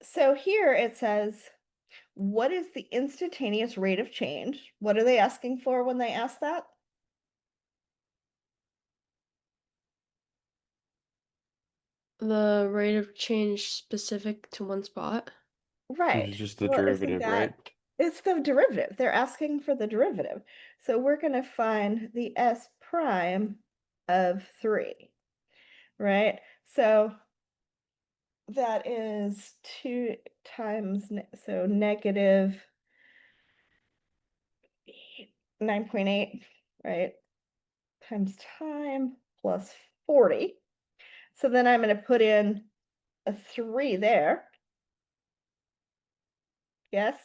So here it says, what is the instantaneous rate of change? What are they asking for when they ask that? The rate of change specific to one spot. Right. It's just the Well, isn't derivative, right? that, it's the derivative. They're asking for the derivative. So we're going to find the S prime of 3, right? So that is 2 times, so negative 9.8, right? Times time plus 40. So then I'm going to put in a 3 there. Yes.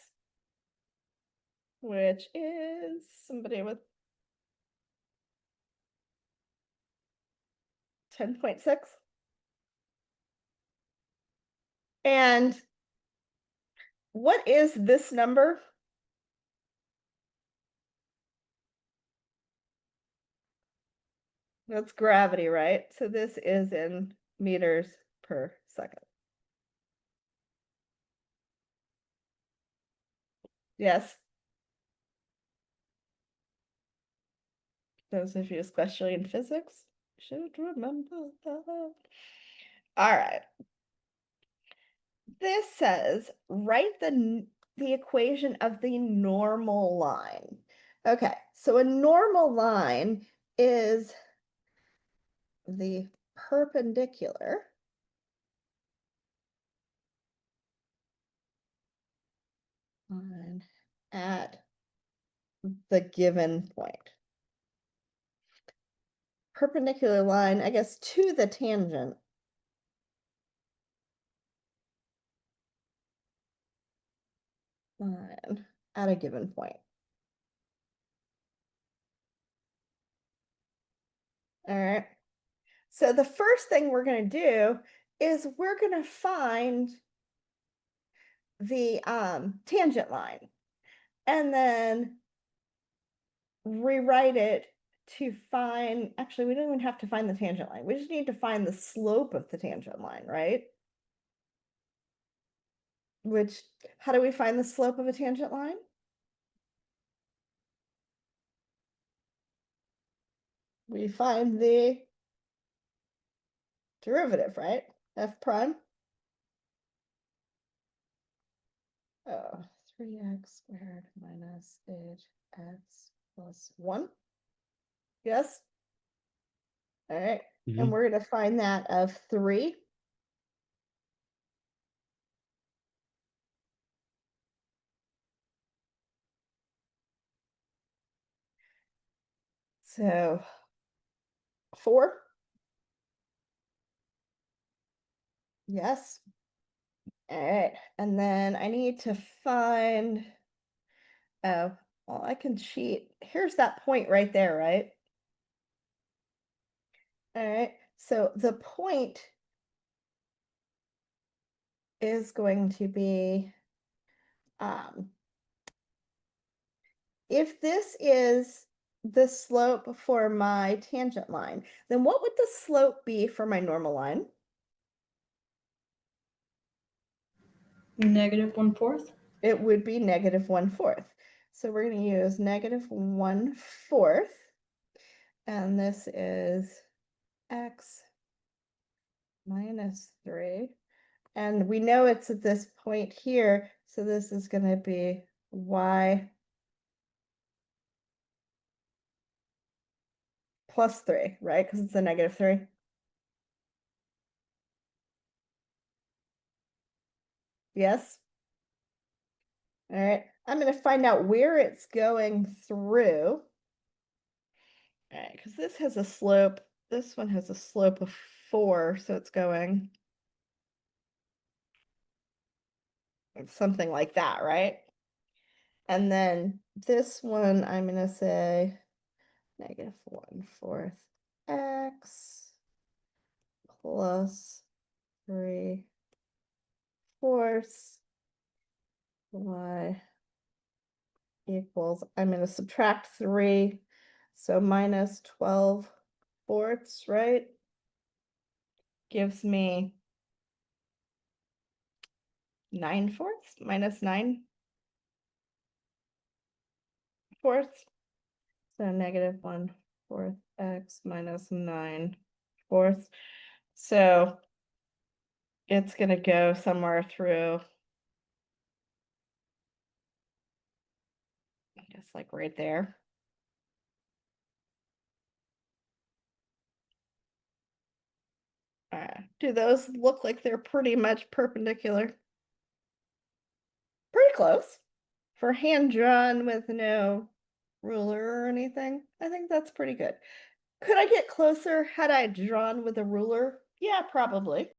Which is somebody with 10.6. And what is this number? That's gravity, right? So this is in meters per second. Yes. Those of you, especially in physics, should remember that. All right. This says, write the equation of the normal line. Okay, so a normal line is the perpendicular line at the given point. Perpendicular line, I guess, to the tangent line at a given point. All right. So the first thing we're going to do is we're going to find the tangent line and then rewrite it to find, actually, we don't even have to find the tangent line. We just need to find the slope of the tangent line, right? Which, how do we find the slope of a tangent line? We find the derivative, right? F prime. Oh, 3x squared minus 8x plus 1. Yes? All right. And Hmm. we're going to find that of 3. So 4. Yes. All right. And then I need to find, oh, well, I can cheat. Here's that point right there, right? All right. So the point is going to be, um, if this is the slope for my tangent line, then what would the slope be for my normal line? -1/4. It would be -1/4. So we're going to use -1/4. And this is x minus 3. And we know it's at this point here, so this is going to be y plus 3, right? Because it's a -3. Yes? All right. I'm going to find out where it's going through. All right, because this has a slope. This one has a slope of 4, so it's going something like that, right? And then this one, I'm going to say -1/4 x plus 3/4 y equals, I'm going to subtract 3, so -12/4, right? Gives me 9/4 minus 9/4. So negative 1/4 x minus 9/4. So it's going to go somewhere through, I guess, like right there. Do those look like they're pretty much perpendicular? Pretty close. For hand drawn with no ruler or anything, I think that's pretty good. Could I get closer had I drawn with a ruler? Yeah, probably.